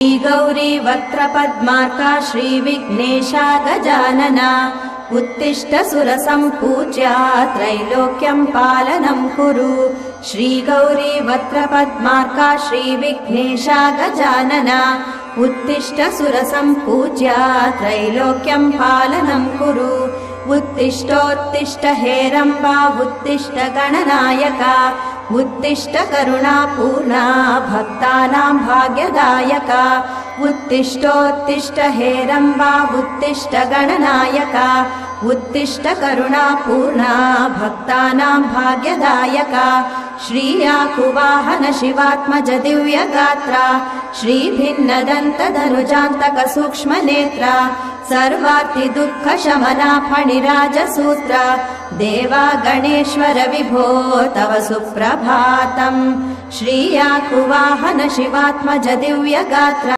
श्रीगौरी वक्त्रपद्मार्का श्रीविघ्नेशा गजानना उत्तिष्ठ सुरसम्पूज्या त्रैलोक्यं पालनं कुरु। श्रीगौरी वक्त्रपद्मार्का श्रीविघ्नेशा गजानना उत्तिष्ठ सुरसम्पूज्या त्रैलोक्यं पालनं कुरु। उत्तिष्ठोत्तिष्ठ हेरम्बा उत्तिष्ठ गणनायका उत्तिष्ठ करुणापूर्णा भक्तानां भाग्यदायका। उत्तिष्ठोत्तिष्ठ हेरम्बा उत्तिष्ठ गणनायका उत्तिष्ठ करुणापूर्णा भक्तानां भाग्यदायका। श्रीयाकुवाहन शिवात्मज दिव्यगात्रा श्रीभिन्नदन्तधनुजान्तक सूक्ष्मनेत्रा सर्वार्ति दुःख शमना फणिराजसूत्रा देवा गणेश्वर विभो तव सुप्रभातम्। श्रीयाकुवाहन शिवात्मज दिव्यगात्रा